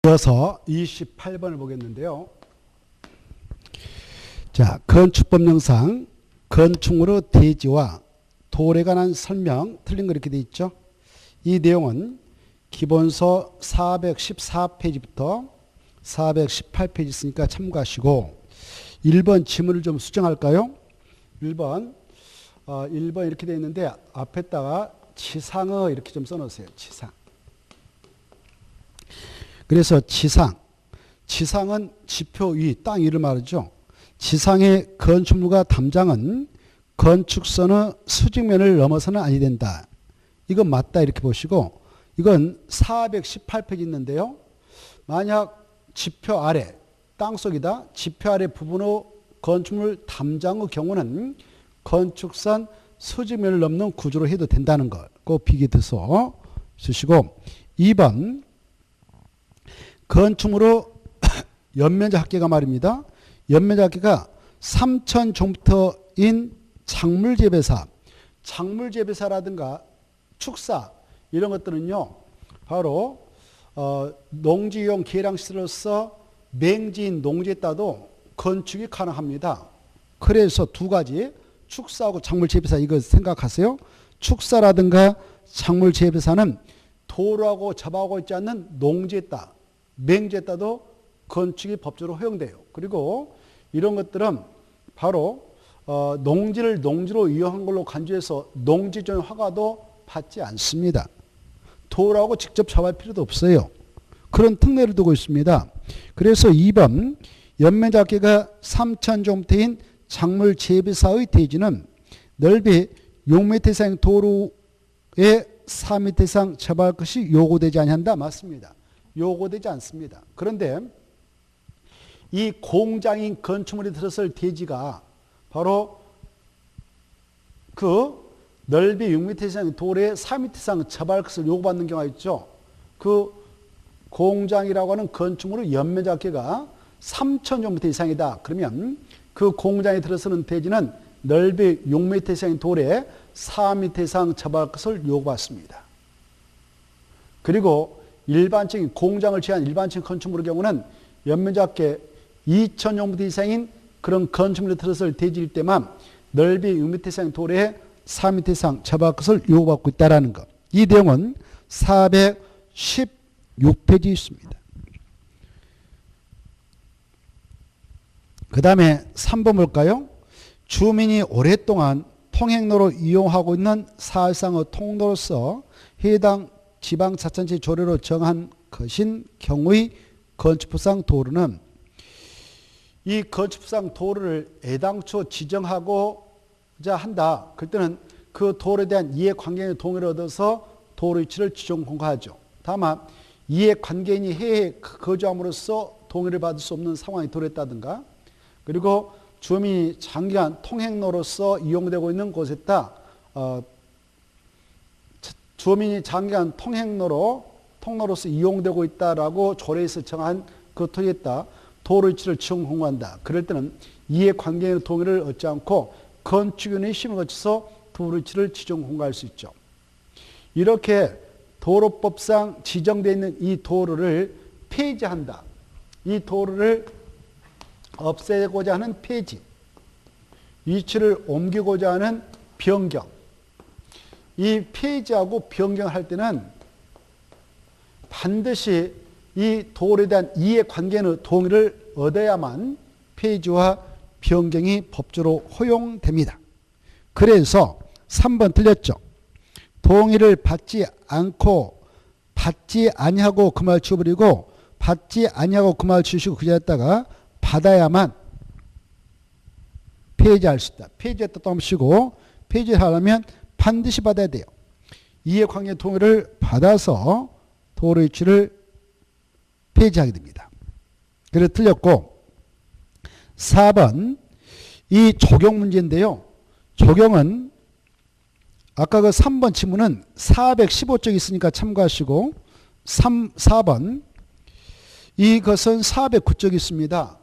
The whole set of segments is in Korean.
이어서 28번을 보겠는데요. 자, 건축법 영상 건축물의 대지와 도로에 관한 설명 틀린 거 이렇게 돼 있죠. 이 내용은 기본서 414페이지부터 418페이지 있으니까 참고하시고 1번 지문을 좀 수정할까요? 1번 이렇게 돼 있는데 앞에다가 지상의 이렇게 좀 써놓으세요. 지상. 그래서 지상은 지표 위, 땅 위를 말하죠. 지상의 건축물과 담장은 건축선의 수직면을 넘어서는 아니 된다. 이건 맞다 이렇게 보시고, 이건 418페이지 있는데요. 만약 지표 아래, 땅속이다. 지표 아래 부분의 건축물 담장의 경우는 건축선 수직면을 넘는 구조로 해도 된다는 걸 꼭 비교해서 쓰시고, 2번 건축물의 연면적 합계가 말입니다. 연면적 합계가 3,000제곱미터인 작물재배사, 작물재배사라든가 축사 이런 것들은요, 바로 농지용 계량시설로서 맹지인 농지에 따도 건축이 가능합니다. 그래서 두 가지, 축사하고 작물재배사 이거 생각하세요. 축사라든가 작물재배사는 도로하고 접하고 있지 않는 농지에 따, 맹지에 따도 건축이 법적으로 허용돼요. 그리고 이런 것들은 바로 농지를 농지로 이용한 걸로 간주해서 농지존 허가도 받지 않습니다. 도로하고 직접 접할 필요도 없어요. 그런 특례를 두고 있습니다. 그래서 2번 연면적 합계가 3,000제곱미터인 작물 재배사의 대지는 넓이 6m 이상 도로에 4m 이상 접할 것이 요구되지 아니한다. 맞습니다. 요구되지 않습니다. 그런데 이 공장인 건축물이 들어설 대지가 바로 그 넓이 6m 이상 도로에 4m 이상 접할 것을 요구받는 경우가 있죠. 그 공장이라고 하는 건축물의 연면적 합계가 3,000제곱미터 이상이다. 그러면 그 공장에 들어서는 대지는 넓이 6m 이상의 도로에 4m 이상 접할 것을 요구받습니다. 그리고 일반적인 공장을 제한 일반적인 건축물의 경우는 연면적 합계 2,000제곱미터 이상인 그런 건축물에 들어설 대지일 때만 넓이 6m 이상의 도로에 4m 이상 접할 것을 요구받고 있다는 것. 이 내용은 416페이지 있습니다. 그 다음에 3번 볼까요? 주민이 오랫동안 통행로로 이용하고 있는 사실상의 통로로서 해당 지방자치단체 조례로 정한 것인 경우의 건축법상 도로는 이 건축법상 도로를 애당초 지정하고자 한다. 그때는 그 도로에 대한 이해관계인의 동의를 얻어서 도로 위치를 지정 공고하죠. 다만 이해관계인이 해외에 거주함으로써 동의를 받을 수 없는 상황이 도래했다든가, 그리고 주민이 장기간 통행로로서 이용되고 있는 곳에다 주민이 장기간 통로로서 이용되고 있다라고 조례에서 정한 그 토지에다 도로 위치를 지정 공고한다. 그럴 때는 이해관계인의 동의를 얻지 않고 건축위원회의 심의를 거쳐서 도로 위치를 지정 공고할 수 있죠. 이렇게 도로법상 지정되어 있는 이 도로를 폐지한다. 이 도로를 없애고자 하는 폐지, 위치를 옮기고자 하는 변경. 이 폐지하고 변경할 때는 반드시 이 도로에 대한 이해관계의 동의를 얻어야만 폐지와 변경이 법적으로 허용됩니다. 그래서 3번 틀렸죠. 동의를 받지 아니하고 그 말 지워버리고 받지 아니하고 그 말 지우시고 그 자리에다가 받아야만 폐지할 수 있다. 폐지했다 또 한번 쉬고, 폐지하려면 반드시 받아야 돼요. 이해관계 동의를 받아서 도로 위치를 폐지하게 됩니다. 그래서 틀렸고, 4번 이 적용 문제인데요. 적용은 아까 그 3번 지문은 415쪽 있으니까 참고하시고, 4번 이것은 409쪽 있습니다.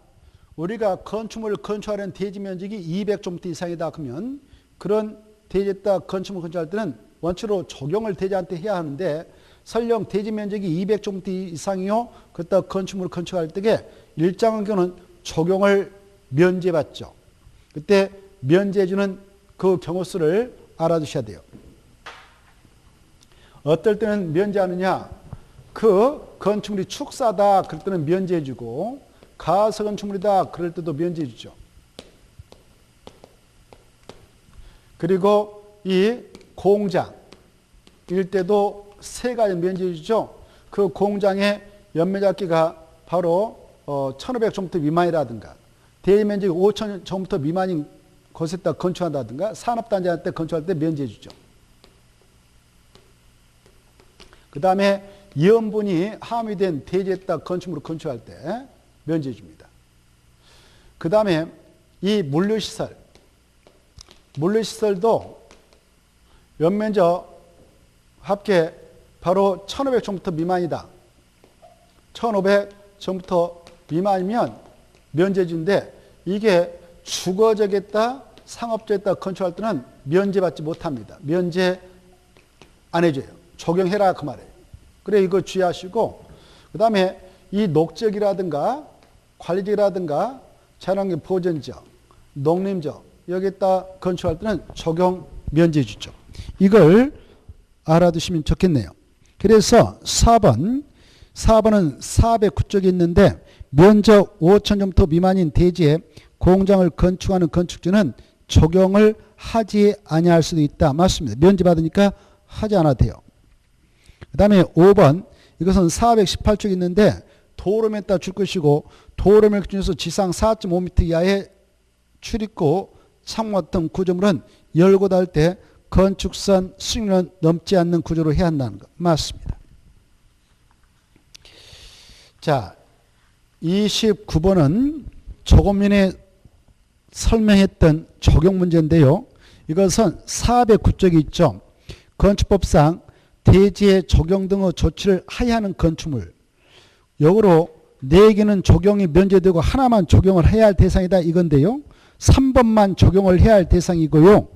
우리가 건축물을 건축하려는 대지 면적이 200제곱미터 이상이다 그러면 그런 대지에다 건축물 건축할 때는 원칙으로 적용을 대지한테 해야 하는데 설령 대지 면적이 200제곱미터 이상이요. 그렇다 건축물을 건축할 때에 일정한 경우는 적용을 면제받죠. 그때 면제해주는 그 경우 수를 알아두셔야 돼요. 어떨 때는 면제하느냐? 그 건축물이 축사다. 그럴 때는 면제해주고 가서 건축물이다. 그럴 때도 면제해주죠. 그리고 이 공장일 때도 세 가지 면제해주죠. 그 공장의 연면적기가 바로 1500제곱미터 미만이라든가 대면적이 5000제곱미터 미만인 곳에다 건축한다든가 산업단지할 때 건축할 때 면제해주죠. 그 다음에 염분이 함유된 대지에다 건축물을 건축할 때 면제해줍니다. 그 다음에 이 물류시설도 연면적 합계 바로 1500제곱미터 미만이다. 1500제곱미터 미만이면 면제해주는데 이게 주거적에다 상업적에다 건축할 때는 면제받지 못합니다. 면제 안 해줘요. 적용해라 그 말이에요. 그래 이거 주의하시고 그 다음에 이 녹지역이라든가 관리지역이라든가 자연환경 보전지역, 농림지역 여기에다 건축할 때는 적용 면제해 주죠. 이걸 알아두시면 좋겠네요. 그래서 4번은 409쪽에 있는데 면적 5,000제곱미터 미만인 대지에 공장을 건축하는 건축주는 적용을 하지 아니할 수도 있다. 맞습니다. 면제받으니까 하지 않아도 돼요. 그 다음에 5번 이것은 418쪽에 있는데 도로면에다 줄 것이고 도로면 기준에서 지상 4.5m 이하의 출입구, 창문 같은 구조물은 열고 닫을 때 건축선 수익률은 넘지 않는 구조로 해야 한다는 것. 맞습니다. 자, 29번은 조금 전에 설명했던 적용 문제인데요. 이것은 409쪽이 있죠. 건축법상 대지의 적용 등의 조치를 하야하는 건축물. 역으로 4개는 적용이 면제되고 하나만 적용을 해야 할 대상이다 이건데요. 3번만 적용을 해야 할 대상이고요.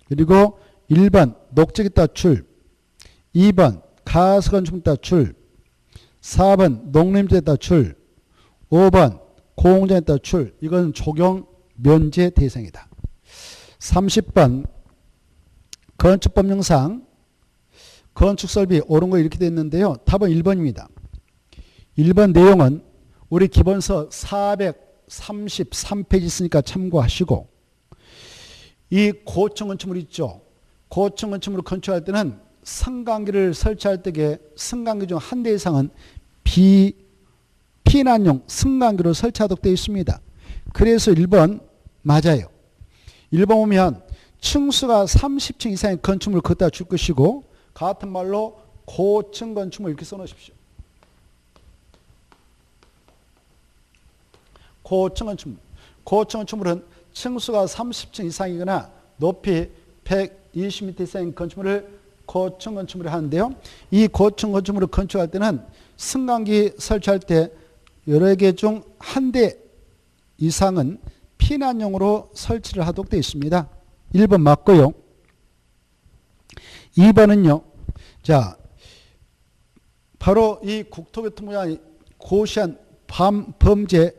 그리고 1번 녹지기 따출, 2번 가설건축물 따출, 4번 농림지에 따출, 5번 공공장에 따출. 이건 적용 면제 대상이다. 30번 건축법령상 건축설비 옳은 거 이렇게 됐는데요. 답은 1번입니다. 1번 내용은 우리 기본서 433페이지 있으니까 참고하시고 이 고층 건축물 있죠. 고층 건축물을 건축할 때는 승강기를 설치할 때에 승강기 중 한 대 이상은 피난용 승강기로 설치하도록 되어 있습니다. 그래서 1번 맞아요. 1번 보면 층수가 30층 이상의 건축물을 걷다 줄 것이고 같은 말로 고층 건축물 이렇게 써놓으십시오. 고층 건축물. 고층 건축물은 층수가 30층 이상이거나 높이 120m 이상의 건축물을 고층 건축물을 하는데요. 이 고층 건축물을 건축할 때는 승강기 설치할 때 여러 개 중 한 대 이상은 피난용으로 설치를 하도록 되어 있습니다. 1번 맞고요. 2번은요. 자, 바로 이 국토교통부장이 고시한 범죄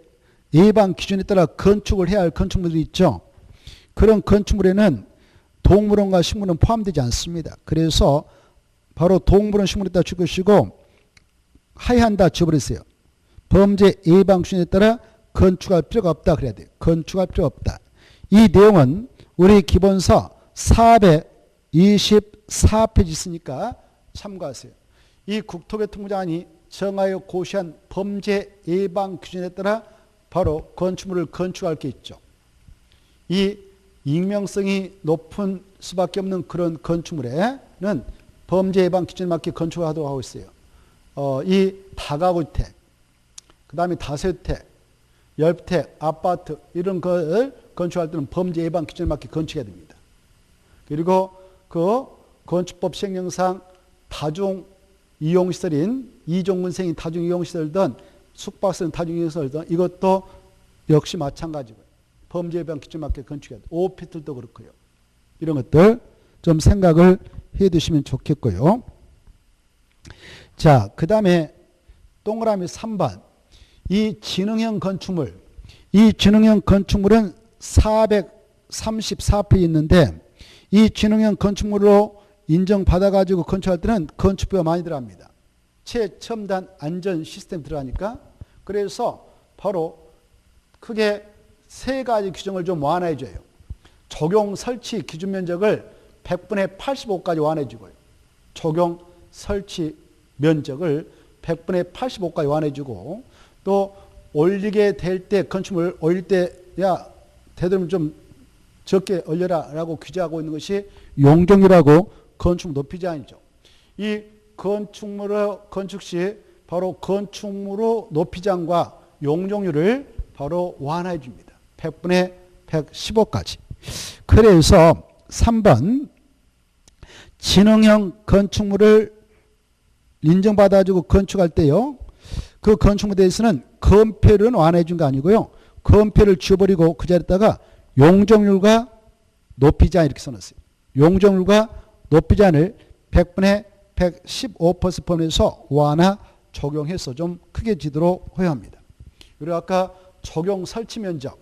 예방 기준에 따라 건축을 해야 할 건축물들이 있죠. 그런 건축물에는 동물원과 식물은 포함되지 않습니다. 그래서 바로 동물원 식물에다 줄 것이고 하야한다 지워버렸어요. 범죄 예방 기준에 따라 건축할 필요가 없다 그래야 돼요. 건축할 필요가 없다. 이 내용은 우리 기본서 424페이지 있으니까 참고하세요. 이 국토교통부장이 정하여 고시한 범죄 예방 기준에 따라 바로 건축물을 건축할 게 있죠. 이 익명성이 높은 수밖에 없는 그런 건축물에는 범죄 예방 기준에 맞게 건축하도록 하고 있어요. 이 다가구주택, 그 다음에 다세주택, 열주택, 아파트 이런 걸 건축할 때는 범죄 예방 기준에 맞게 건축해야 됩니다. 그리고 그 건축법 시행령상 다중 이용시설인 이종근생인 다중 이용시설이든 숙박시설인 다중 이용시설이든 이것도 역시 마찬가지고요. 범죄 예방 기준에 맞게 건축해야 돼요. 오피스텔도 그렇고요. 이런 것들 좀 생각을 해 두시면 좋겠고요. 자, 그 다음에 동그라미 3번. 이 지능형 건축물은 434페이지 있는데 이 지능형 건축물로 인정받아가지고 건축할 때는 건축비가 많이 들어갑니다. 최첨단 안전 시스템 들어가니까. 그래서 바로 크게 세 가지 규정을 좀 완화해 줘요. 적용 설치 기준 면적을 100분의 85까지 완화해 주고요. 적용 설치 면적을 100분의 85까지 완화해 주고, 또 올리게 될 때 건축물 올릴 때 야 되도록 좀 적게 올려라 라고 규제하고 있는 것이 용적률하고 건축 높이 제한이죠. 이 건축 시 바로 건축물의 높이 제한과 용적률을 바로 완화해 줍니다. 100분의 115까지. 그래서 3번 지능형 건축물을 인정받아주고 건축할 때요, 그 건축물에 대해서는 건폐율은 완화해 준 거 아니고요, 건폐율을 지워버리고 그 자리에다가 용적률과 높이 제한 이렇게 써놨어요. 용적률과 높이 제한을 100분의 115% 포함해서 완화 적용해서 좀 크게 지도록 허용합니다. 그리고 아까 적용 설치 면적은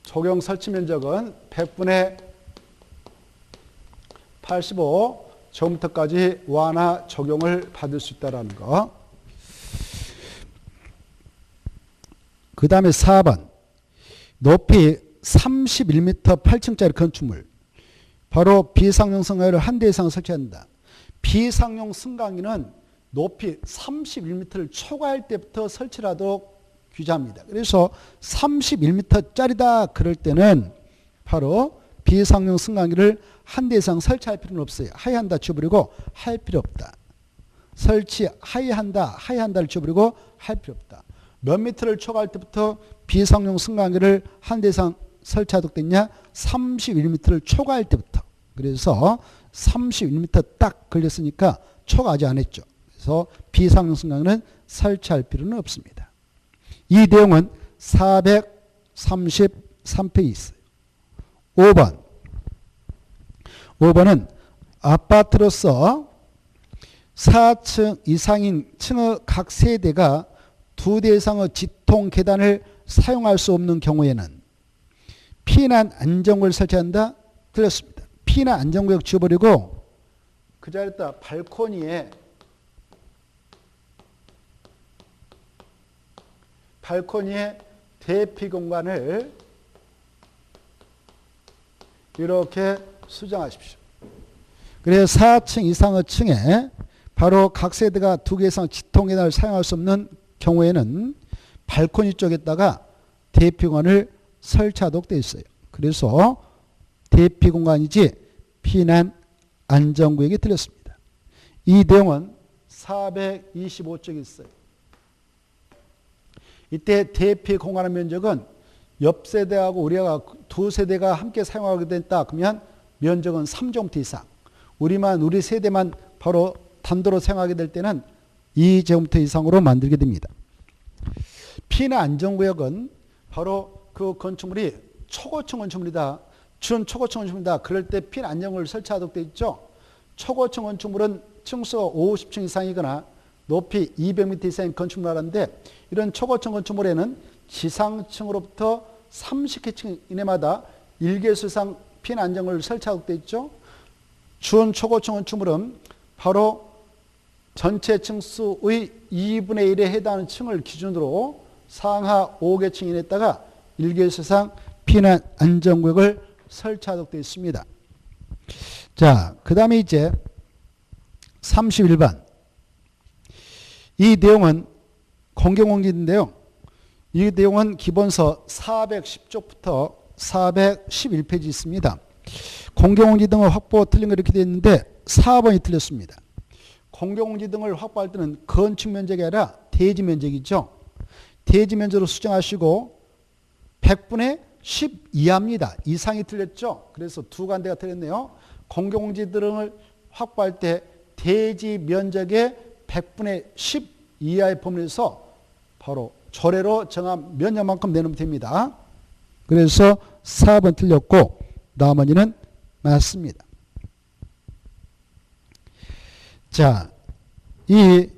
적용 설치 면적은 100분의 85 처음부터까지 완화 적용을 받을 수 있다는 거. 그 다음에 4번 높이 31m 8층짜리 건축물, 바로 비상용 승강기를 한 대 이상 설치한다. 비상용 승강기는 높이 31m를 초과할 때부터 설치를 하도록 규제합니다. 그래서 31m짜리다 그럴 때는 바로 비상용 승강기를 한 대 이상 설치할 필요는 없어요. 하이한다 지워버리고 할 필요 없다. 설치 하이한다를 지워버리고 할 필요 없다. 몇 미터를 초과할 때부터 비상용 승강기를 한 대 이상 설치하도록 됐냐? 31m를 초과할 때부터. 그래서 31m 딱 걸렸으니까 초과하지 않았죠. 그래서 비상용 승강기는 설치할 필요는 없습니다. 이 내용은 433페이지 있어요. 5번은 아파트로서 4층 이상인 층의 각 세대가 2대 이상의 지통 계단을 사용할 수 없는 경우에는 피난 안전구역을 설치한다? 틀렸습니다. 피난 안전구역 지워버리고 그 자리에다 발코니에 대피 공간을 이렇게 수정하십시오. 그래서 4층 이상의 층에 바로 각 세대가 2개 이상 지통 계단을 사용할 수 없는 경우에는 발코니 쪽에다가 대피 공간을 설치하도록 되어 있어요. 그래서 대피 공간이지 피난 안전구역이 틀렸습니다. 이 내용은 425쪽에 있어요. 이때 대피 공간의 면적은 옆 세대하고 우리가 두 세대가 함께 사용하게 됐다 그러면 면적은 3제곱미터 이상, 우리 세대만 바로 단도로 사용하게 될 때는 2제곱미터 이상으로 만들게 됩니다. 피난 안전구역은 바로 그 건축물이 초고층 건축물이다, 준초고층 건축물이다 그럴 때 피난 안전구역을 설치하도록 되어 있죠. 초고층 건축물은 층수가 50층 이상이거나 높이 200m 이상인 건축물 하는데, 이런 초고층 건축물에는 지상층으로부터 30개층 이내마다 1개소 이상 피난 안전구역을 설치하도록 되어 있죠. 준초고층 건축물은 바로 전체 층수의 2분의 1에 해당하는 층을 기준으로 상하 5개층 이내에다가 1개소 이상 피난 안전구역을 설치하도록 되어 있습니다. 자, 그 다음에 이제 31번. 이 내용은 공개공지인데요. 이 내용은 기본서 410쪽부터 411페이지 있습니다. 공개공지 등을 확보 틀린 거 이렇게 되어 있는데 4번이 틀렸습니다. 공개공지 등을 확보할 때는 건축 면적이 아니라 대지 면적이죠. 대지 면적으로 수정하시고 100분의 10 이하입니다. 이상이 틀렸죠. 그래서 두 간대가 틀렸네요. 공개공지 등을 확보할 때 대지 면적의 100분의 10 이하의 범위에서 바로 조례로 정한 몇 년만큼 내놓으면 됩니다. 그래서 4번 틀렸고 나머지는 맞습니다. 자, 이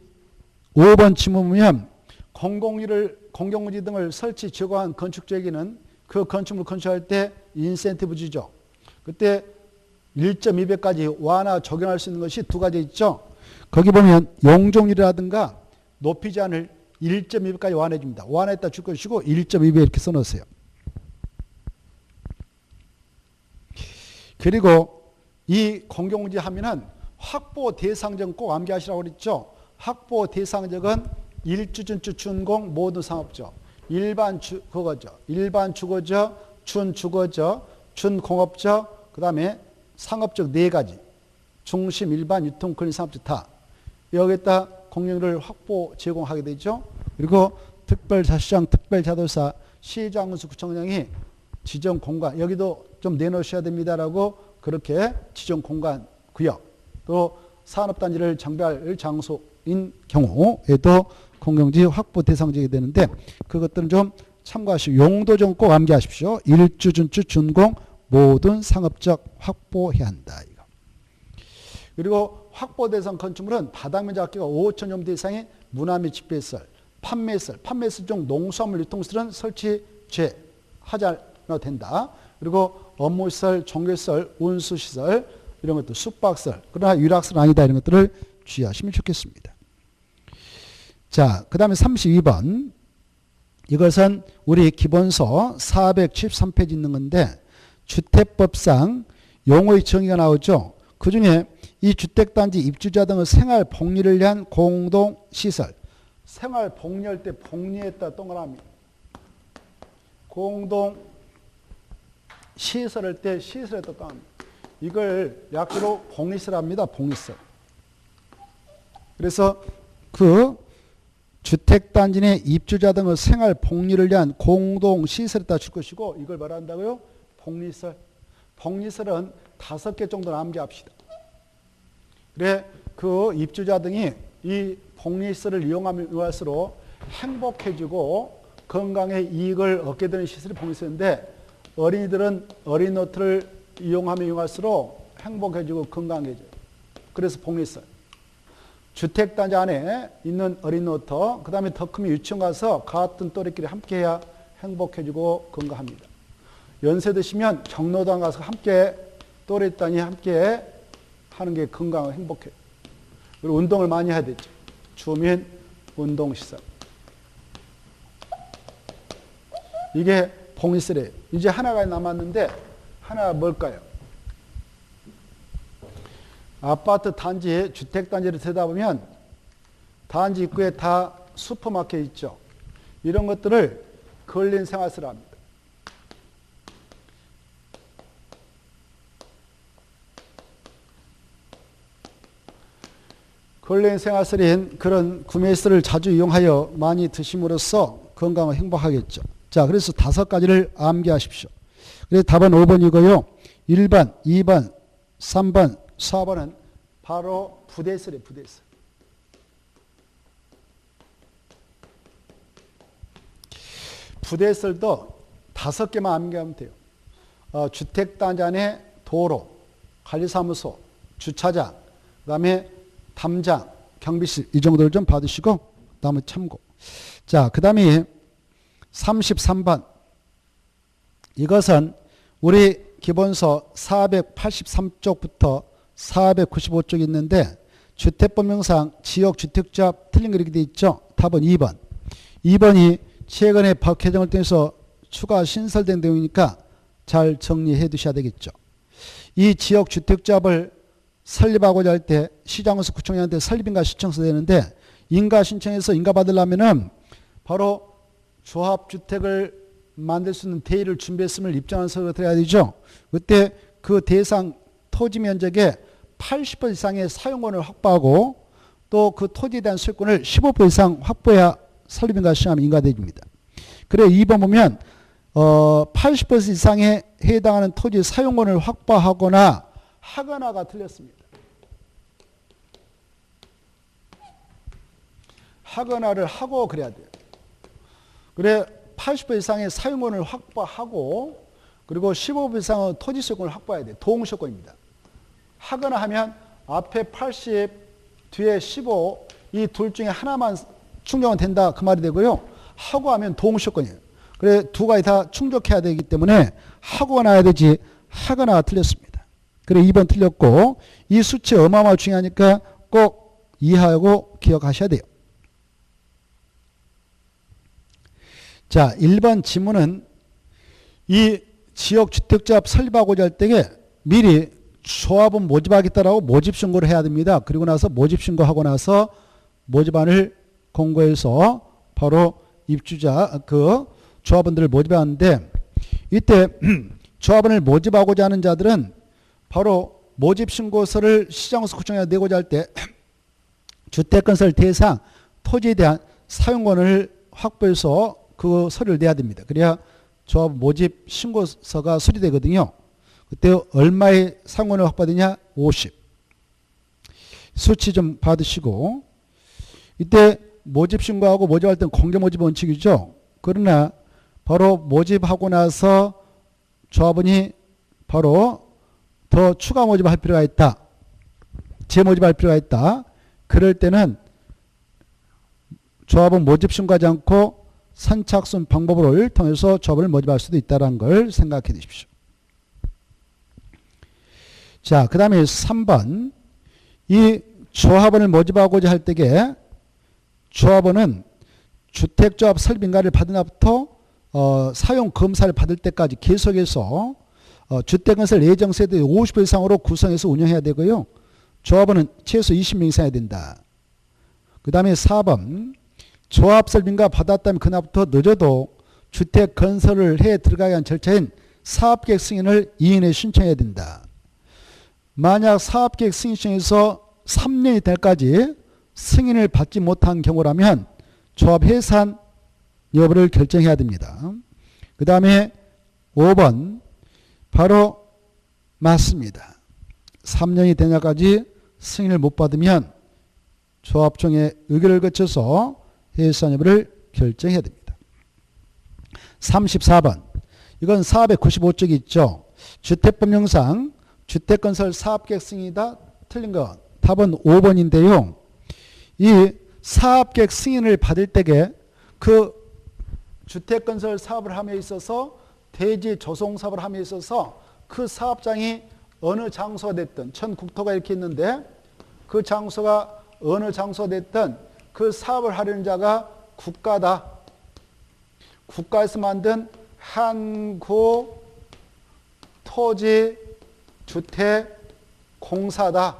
5번 질문 보면 공공유지 등을 설치, 제공한 건축주에게는 그 건축물 건축할 때 인센티브 주죠. 그때 1.2배까지 완화 적용할 수 있는 것이 두 가지 있죠. 거기 보면 용적률이라든가 높이 제한을 1.2배까지 완화해 줍니다. 완화했다 줄 것이고 1.2배 이렇게 써놓으세요. 그리고 이 공공유지 하면은 확보 대상적 꼭 암기하시라고 그랬죠. 확보 대상적은 1주준주 준공 모든 상업적, 일반 그거죠. 일반 주거적, 준주거적, 준공업적, 그 다음에 상업적 네 가지. 중심, 일반, 유통, 근린, 상업적 다. 여기에다 공용을 확보 제공하게 되죠. 그리고 특별자치장, 특별자도사, 시장군수, 구청장이 지정 공간, 여기도 좀 내놓으셔야 됩니다라고 그렇게 지정 공간, 구역, 또 산업단지를 정비할 장소인 경우에도 공용지 확보 대상지게 되는데 그것들은 좀 참고하시고 용도 좀 꼭 암기하십시오. 일주, 준주, 준공 모든 상업적 확보해야 한다. 이거. 그리고 확보 대상 건축물은 바닥 면적 합계가 5,000제곱미터 이상의 문화 및 집배시설, 판매시설 중 농수산물 유통시설은 설치 제하지 않아도 된다. 그리고 업무시설, 종교시설, 운수시설 이런 것도 숙박시설, 그러나 유락시설 아니다 이런 것들을 주의하시면 좋겠습니다. 자, 그 다음에 32번. 이것은 우리 기본서 473페이지 있는 건데 주택법상 용어의 정의가 나오죠. 그 중에 이 주택단지 입주자 등의 생활 복리를 위한 공동시설. 생활 복리할 때 복리했다 동그라미. 공동시설할 때 시설했다 동그라미. 이걸 약주로 복리시설 합니다. 복리시설. 그래서 그 주택단지 내 입주자 등의 생활 복리를 위한 공동시설에다 줄 것이고 이걸 뭐라 한다고요? 복리시설. 복리시설은 5개 정도 암기합시다. 그래 그 입주자 등이 이 복리시설을 이용할수록 행복해지고 건강에 이익을 얻게 되는 시설이 복리시설인데 어린이들은 어린이노트를 이용하면 이용할수록 행복해지고 건강해져요. 그래서 복리시설. 주택단지 안에 있는 어린이노트, 그 다음에 더 크면 유치원 가서 같은 또래끼리 함께해야 행복해지고 건강합니다. 연세 드시면 경로당 가서 함께 또래단이 함께 하는 게 건강하고 행복해요. 그리고 운동을 많이 해야 되죠. 주민 운동시설. 이게 복리시설이에요. 이제 하나가 남았는데 하나가 뭘까요? 아파트 단지, 주택단지를 들여다보면 단지 입구에 다 슈퍼마켓 있죠. 이런 것들을 근린 생활시설 합니다. 근린 생활시설인 그런 구매시설을 자주 이용하여 많이 드심으로써 건강을 행복하겠죠. 자, 그래서 5가지를 암기하십시오. 그래서 답은 5번이고요. 1번, 2번, 3번, 4번은 바로 부대시설이에요. 부대시설. 부대시설도 5개만 암기하면 돼요. 주택단지 안에 도로, 관리사무소, 주차장, 그 다음에 담장, 경비실 이 정도를 좀 받으시고 그 다음에 참고. 자, 그 다음에 33번. 이것은 우리 기본서 483쪽부터 495쪽이 있는데 주택법령상 지역주택조합 틀린 거 이렇게 돼 있죠. 답은 2번. 2번이 최근에 법 개정을 통해서 추가 신설된 내용이니까 잘 정리해 두셔야 되겠죠. 이 지역주택조합을 설립하고자 할 때 시장에서 구청장한테 설립인가 신청서 되는데 인가 신청해서 인가 받으려면은 바로 조합주택을 만들 수 있는 대의를 준비했음을 입장한 서류가 들어야 되죠. 그때 그 대상 토지 면적의 80% 이상의 사용권을 확보하고 또 그 토지에 대한 소유권을 15% 이상 확보해야 설립인가 신청하면 인가됩니다. 그래 2번 보면 80% 이상에 해당하는 토지 사용권을 확보하거나 하거나가 틀렸습니다. 하거나를 하고 그래야 돼요. 그래 80% 이상의 사용권을 확보하고 그리고 15% 이상의 토지 소유권을 확보해야 돼. 동소유권입니다. 하거나 하면 앞에 80, 뒤에 15, 이 둘 중에 하나만 충족은 된다 그 말이 되고요. 하고 하면 동소유권이에요. 그래 두 가지 다 충족해야 되기 때문에 하고 나야 되지 하거나가 틀렸습니다. 그래 2번 틀렸고 이 수치 어마어마하게 중요하니까 꼭 이해하고 기억하셔야 돼요. 자 1번 지문은 이 지역주택조합 설립하고자 할 때에 미리 조합은 모집하겠다라고 모집신고를 해야 됩니다. 그리고 나서 모집신고하고 나서 모집안을 공고해서 바로 입주자 그 조합원들을 모집하는데 이때 조합원을 모집하고자 하는 자들은 바로 모집신고서를 시장에서 구청에 내고자 할 때 주택건설 대상 토지에 대한 사용권을 확보해서 그 서류를 내야 됩니다. 그래야 조합 모집 신고서가 수리되거든요. 그때 얼마의 상권을 확보되냐? 50. 수치 좀 받으시고 이때 모집 신고하고 모집할 때는 공개 모집 원칙이죠. 그러나 바로 모집하고 나서 조합원이 바로 더 추가 모집할 필요가 있다. 재모집할 필요가 있다. 그럴 때는 조합은 모집 신고하지 않고 선착순 방법을 통해서 조합을 모집할 수도 있다는 걸 생각해 두십시오. 자, 그 다음에 3번. 이 조합원을 모집하고자 할 때에 조합원은 주택조합 설립인가를 받은 날부터 사용 검사를 받을 때까지 계속해서 주택건설 예정세대 50% 이상으로 구성해서 운영해야 되고요. 조합원은 최소 20명 이상 해야 된다. 그 다음에 4번. 조합 설립인가 받았다면 그날부터 늦어도 주택 건설을 해 들어가게 한 절차인 사업계획 승인을 2인 내에 신청해야 된다. 만약 사업계획 승인 신청에서 3년이 될까지 승인을 받지 못한 경우라면 조합 해산 여부를 결정해야 됩니다. 그 다음에 5번 바로 맞습니다. 3년이 되냐까지 승인을 못 받으면 조합총회 의결을 거쳐서 해산 여부를 결정해야 됩니다. 34번 이건 495쪽이 있죠. 주택법령상 주택건설 사업계획 승인이다. 틀린 거 답은 5번인데요. 이 사업계획 승인을 받을 때에 그 주택건설 사업을 함에 있어서 대지 조성 사업을 함에 있어서 그 사업장이 어느 장소가 됐든 전 국토가 이렇게 있는데 그 장소가 어느 장소가 됐든 그 사업을 하려는 자가 국가다. 국가에서 만든 한국토지주택공사다.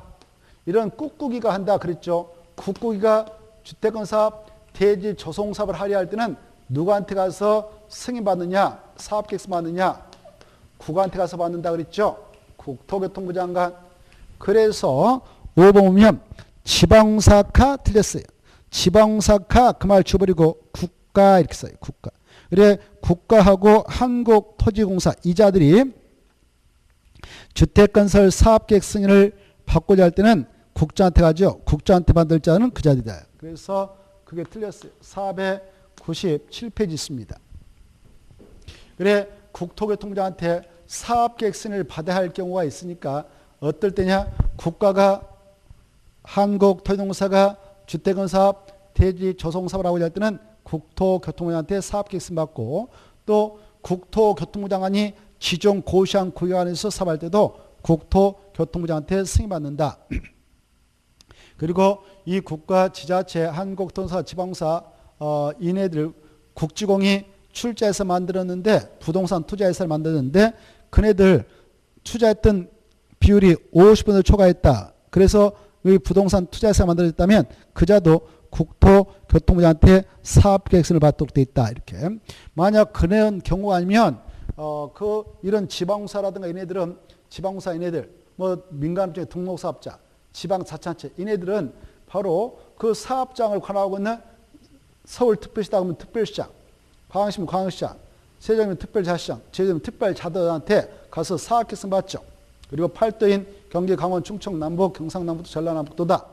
이런 꾹꾹이가 한다 그랬죠. 꾹꾹이가 주택건사업 대지 조성사업을 하려 할 때는 누구한테 가서 승인받느냐 사업계획서 받느냐 국가한테 가서 받는다 그랬죠. 국토교통부 장관. 그래서 5번 보면 지방사카 틀렸어요. 지방사카 그 말 줘버리고 국가 이렇게 써요. 국가. 그래 국가하고 한국토지공사 이 자들이 주택건설 사업계획 승인을 받고자 할 때는 국장한테 가죠. 국장한테 받을 자는 그 자리다. 그래서 그게 틀렸어요. 497페이지 있습니다. 그래 국토교통부장한테 사업계획 승인을 받아야 할 경우가 있으니까 어떨 때냐 국가가 한국토지공사가 주택건사업 대지 조성사업을 하고자 할 때는 국토교통부장한테 사업계획 승인 받고 또 국토교통부 장관이 지정 고시한 구역 안에서 사업할 때도 국토교통부장한테 승인받는다. 그리고 이 국가 지자체 한국토지공사 지방사 이네들 국지공이 출자해서 만들었는데 부동산 투자해서 만들었는데 그네들 투자했던 비율이 50% 초과했다. 그래서 이 부동산 투자해서 만들어졌다면 그자도 국토교통부장한테 사업계획서를 받도록 돼 있다. 이렇게. 만약 그런 경우가 아니면 이런 지방공사라든가 이네들은 지방공사 이네들 뭐 민간 중에 등록사업자 지방자치단체 이네들은 바로 그 사업장을 관할하고 있는 서울특별시다 하면 특별시장, 광역시면 광역시장, 세종이면 특별자치장, 제주도면 특별자들한테 가서 사업계획서 받죠. 그리고 팔도인 경기, 강원, 충청, 남북, 경상남북도, 전라남북도다.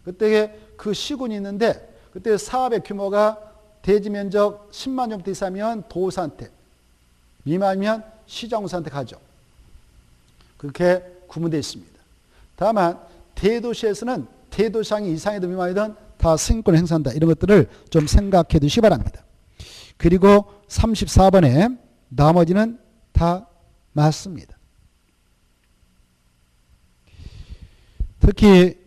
그때 그 시군이 있는데 그때 사업의 규모가 대지 면적 10만 제곱미터 이상이면 도산택, 미만이면 시정선택 하죠. 그렇게 구분되어 있습니다. 다만 대도시에서는 대도시항이 이상이든 미만이든 다 승인권을 행사한다. 이런 것들을 좀 생각해 두시기 바랍니다. 그리고 34번에 나머지는 다 맞습니다. 특히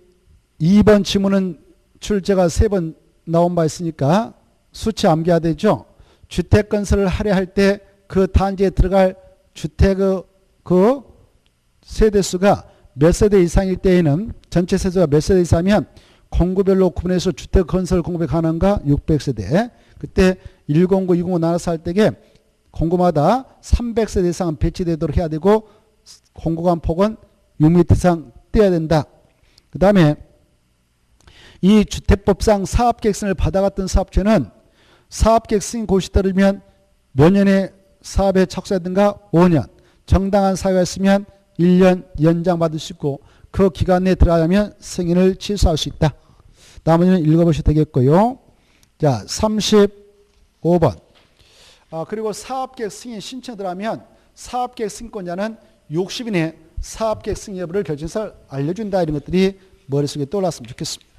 2번 지문은 출제가 3번 나온 바 있으니까 수치 암기해야 되죠. 주택 건설을 하려 할 때 그 단지에 들어갈 주택의 그 세대수가 몇 세대 이상일 때에는 전체 세대가 몇 세대 이상이면 공구별로 구분해서 주택 건설 공급이 가능한가 600세대. 그때 1공구, 2공구 나눠서 할 때에 공구마다 300세대 이상 배치되도록 해야 되고 공구간 폭은 6m 이상 떼야 된다. 그 다음에 이 주택법상 사업계획 승인을 받아갔던 사업체는 사업계획 승인 고시 따르면 몇 년에 사업에 착수하든가 5년, 정당한 사유가 있으면 1년 연장받을 수 있고 그 기간 내에 들어가면 승인을 취소할 수 있다. 나머지는 읽어보셔도 되겠고요. 자, 35번. 그리고 사업계획 승인 신청 들어가면 사업계획 승인권자는 60일 내에 사업계획 승인 여부를 결정해서 알려준다. 이런 것들이 머릿속에 떠올랐으면 좋겠습니다.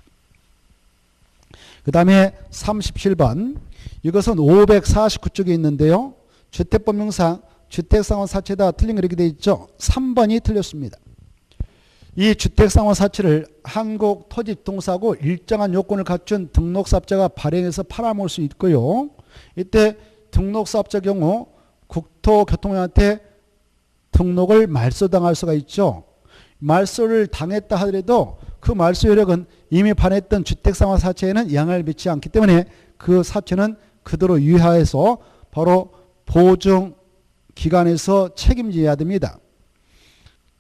그 다음에 37번. 이것은 549쪽에 있는데요. 주택법령상 주택상호 사치에다 틀린 거 이렇게 되어 있죠. 3번이 틀렸습니다. 이 주택상호 사치를 한국토지부동산하고 일정한 요건을 갖춘 등록사업자가 발행해서 팔아먹을 수 있고요. 이때 등록사업자 경우 국토교통부한테 등록을 말소당할 수가 있죠. 말소를 당했다 하더라도 그 말소 효력은 이미 발행했던 주택상호 사치에는 영향을 미치지 않기 때문에 그 사치는 그대로 유효해서 바로 보증기관에서 책임져야 됩니다.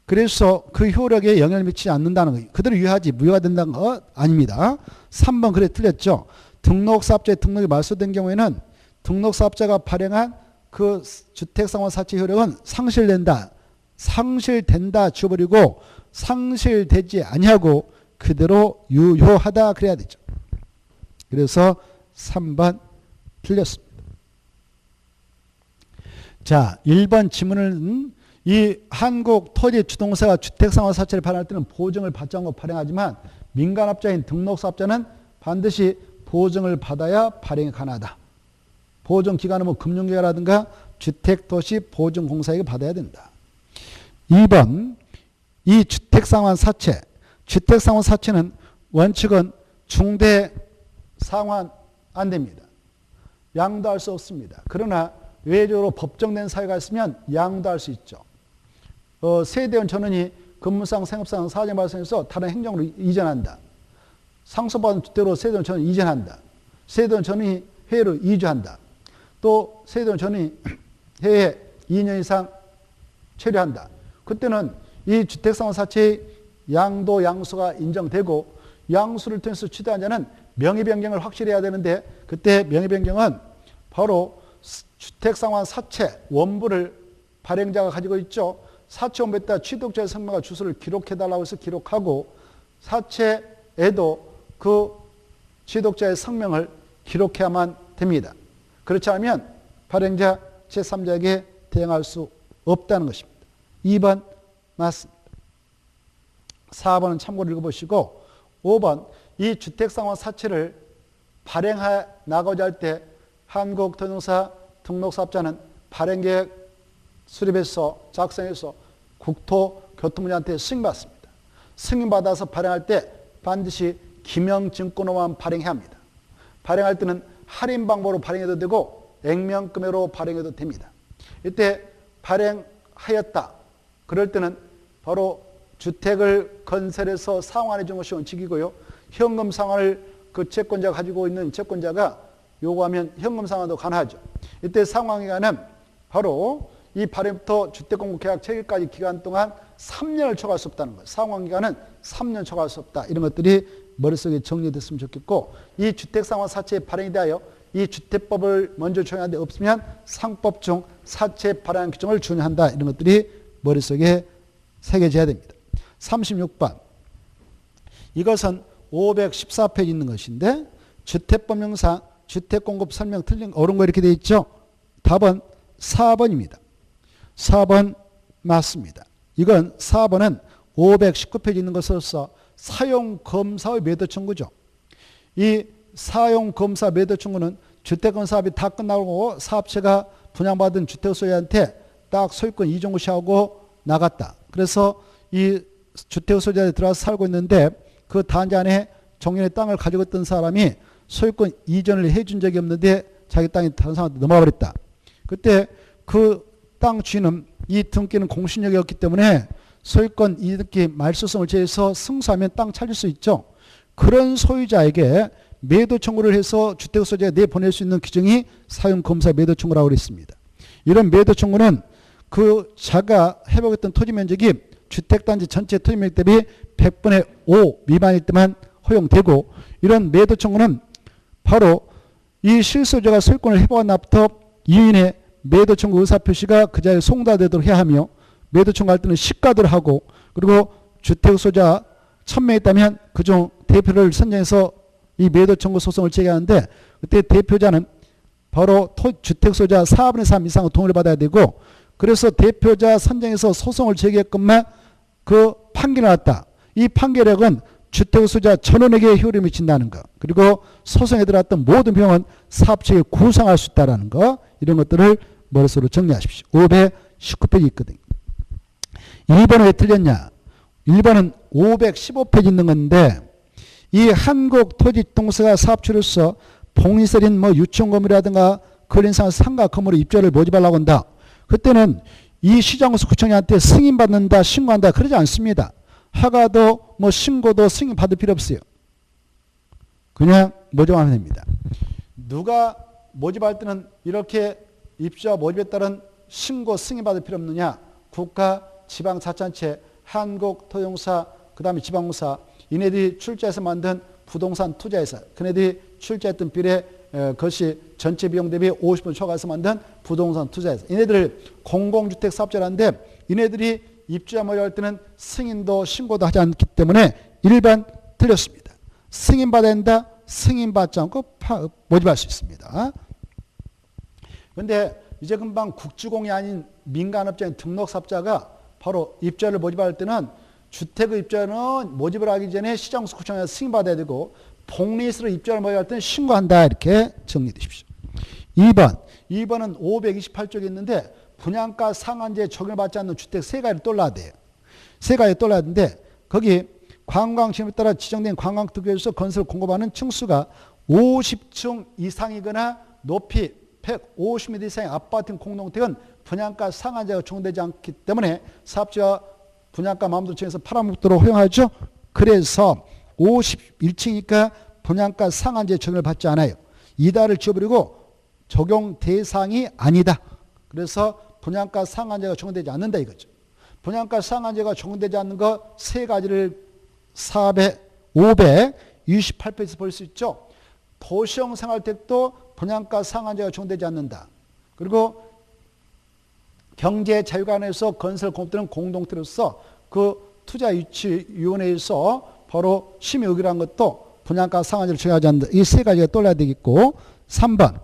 그래서 그 효력에 영향을 미치지 않는다는 거예요. 그대로 유효하지 무효가 된다는 거 아닙니다. 3번 그래 틀렸죠. 등록사업자의 등록이 말소된 경우에는 등록사업자가 발행한 그 주택상호 사치 효력은 상실된다. 상실된다 지워버리고 상실되지 아니하고 그대로 유효하다 그래야 되죠. 그래서 3번 틀렸습니다. 자, 1번 지문은 이 한국토지주동사가 주택상호 사치를 발행할 때는 보증을 받지 않고 발행하지만 민간업자인 등록사업자는 반드시 보증을 받아야 발행이 가능하다. 보증기관은 뭐 금융기관이라든가 주택도시보증공사에게 받아야 된다. 2번 이 주택상환 사채, 주택상환 사채는 원칙은 중대 상환 안 됩니다. 양도할 수 없습니다. 그러나 외적으로 법정된 사유가 있으면 양도할 수 있죠. 세대원 전원이 근무상 생업상 사정 발생해서 다른 행정으로 이전한다. 상속받은 주택으로 세대원 전원이 이전한다. 세대원 전원이 해외로 이주한다. 또 세대원 전원이 해외에 2년 이상 체류한다. 그때는 이 주택상환 사채의 양도 양수가 인정되고 양수를 통해서 취득한 자는 명의변경을 확실히 해야 되는데 그때 명의변경은 바로 주택상환 사채 원부를 발행자가 가지고 있죠. 사채 원부에다 취득자의 성명과 주소를 기록해달라고 해서 기록하고 사채에도 그 취득자의 성명을 기록해야만 됩니다. 그렇지 않으면 발행자 제3자에게 대응할 수 없다는 것입니다. 2번 맞습니다. 4번은 참고로 읽어보시고 5번 이 주택상환 사채를 발행해 나가고자 할 때 한국토지동사 등록사업자는 발행계획 수립해서 작성해서 국토교통부한테 승인받습니다. 승인받아서 발행할 때 반드시 기명증권으로만 발행해야 합니다. 발행할 때는 할인 방법으로 발행해도 되고 액면금액으로 발행해도 됩니다. 이때 발행하였다. 그럴 때는 바로 주택을 건설해서 상환해 준 것이 원칙이고요. 현금 상환을 그 채권자가 가지고 있는 채권자가 요구하면 현금 상환도 가능하죠. 이때 상환기간은 바로 이 발행부터 주택공급계약 체결까지 기간 동안 3년을 초과할 수 없다는 거예요. 상환기간은 3년 초과할 수 없다. 이런 것들이 머릿속에 정리됐으면 좋겠고 이 주택상환 사채 발행에 대하여 이 주택법을 먼저 적용하는데 없으면 상법 중 사채 발행 규정을 준용한다. 이런 것들이 머릿속에 새겨져야 됩니다. 36번 이것은 514페이지 있는 것인데 주택법령상 주택 공급 설명 틀린 옳은 거 이렇게 돼 있죠. 답은 4번입니다. 4번 맞습니다. 이건 4번은 519페이지 있는 것으로서 사용검사의 매도 청구죠. 이 사용검사 매도 청구는 주택건 사업이 다 끝나고 사업체가 분양받은 주택 소유자한테 딱 소유권 이전 고시하고 나갔다. 그래서 이 주택 소유자에 들어와서 살고 있는데 그 단지 안에 정년의 땅을 가지고 있던 사람이 소유권 이전을 해준 적이 없는데 자기 땅이 다른 사람한테 넘어가 버렸다. 그때 그 땅 주인은 이 등기는 공신력이었기 때문에 소유권 이등기 말소송을 제해서 승소하면 땅 찾을 수 있죠. 그런 소유자에게 매도 청구를 해서 주택 소유자가 내보낼 수 있는 규정이 사용검사 매도 청구라고 그랬습니다. 이런 매도 청구는 그 자가 회복했던 토지 면적이 주택단지 전체 토지 면적 대비 100분의 5 미만일 때만 허용되고, 이런 매도 청구는 바로 이 실소유자가 소유권을 회복한 날부터 이인의 매도 청구 의사표시가 그 자리에 송달되도록 해야 하며, 매도 청구할 때는 시가도를 하고, 그리고 주택 소유자 1000명 있다면 그중 대표를 선정해서 이 매도 청구 소송을 제기하는데, 그때 대표자는 바로 주택 소유자 4분의 3 이상의 동의를 받아야 되고, 그래서 대표자 선정해서 소송을 제기했건만 그 판결이 나왔다. 이 판결액은 주택 소유자 전원에게 효력을 미친다는 것, 그리고 소송에 들어갔던 모든 비용은 사업체에 구상할 수 있다는 것, 이런 것들을 머릿속으로 정리하십시오. 519페이지 있거든요. 1번은 왜 틀렸냐? 1번은 515페이지 있는 건데, 이 한국토지동사가 사업주로서 복리설인 유치원 건물이라든가 근린상을 상가 건물의 입주를 모집하려고 한다. 그때는 이 시장구청장한테 승인받는다, 신고한다 그러지 않습니다. 허가도 신고도 승인 받을 필요 없어요. 그냥 모집하면 됩니다. 누가 모집할 때는 이렇게 입주와 모집에 따른 신고 승인 받을 필요 없느냐? 국가, 지방자치단체, 한국토지공사, 그 다음에 지방공사, 이네들이 출자해서 만든 부동산 투자회사, 그네들이 출자했던 비례 그것이 전체 비용 대비 50% 초과해서 만든 부동산 투자회사, 이네들을 공공주택 사업자라는데, 이네들이 입주자 모집할 때는 승인도 신고도 하지 않기 때문에 1번 틀렸습니다. 승인받아야 된다. 승인받지 않고 모집할 수 있습니다. 그런데 이제 금방 국주공이 아닌 민간업자인 등록사업자가 바로 입주자를 모집할 때는 주택의 입주자는 모집을 하기 전에 시장구청에서 승인받아야 되고, 복리스로 입주자를 모집할 때는 신고한다, 이렇게 정리해 주십시오. 2번은 528쪽에 있는데, 분양가 상한제 적용을 받지 않는 주택 세 가지를 떠올라야 돼요. 세 가지를 떠올라야 되는데, 거기 관광시험에 따라 지정된 관광특구에서 건설 공급하는 층수가 50층 이상이거나 높이 150m 이상의 아파트 공동택은 분양가 상한제가 적용되지 않기 때문에 사업자가 분양가 마음대로 정해서 팔아먹도록 허용하죠. 그래서 51층이니까 분양가 상한제 적용을 받지 않아요. 이다를 지워버리고 적용 대상이 아니다. 그래서 분양가 상한제가 적용되지 않는다 이거죠. 분양가 상한제가 적용되지 않는 것 세 가지를 528페이지에서 볼 수 있죠. 도시형 생활택도 분양가 상한제가 적용되지 않는다. 그리고 경제 자유관에서 건설 공업들은 공동체로서 그 투자유치위원회에서 바로 심의 의결한 것도 분양가 상한제를 적용하지 않는다. 이 세 가지가 떠올라야 되겠고, 3번.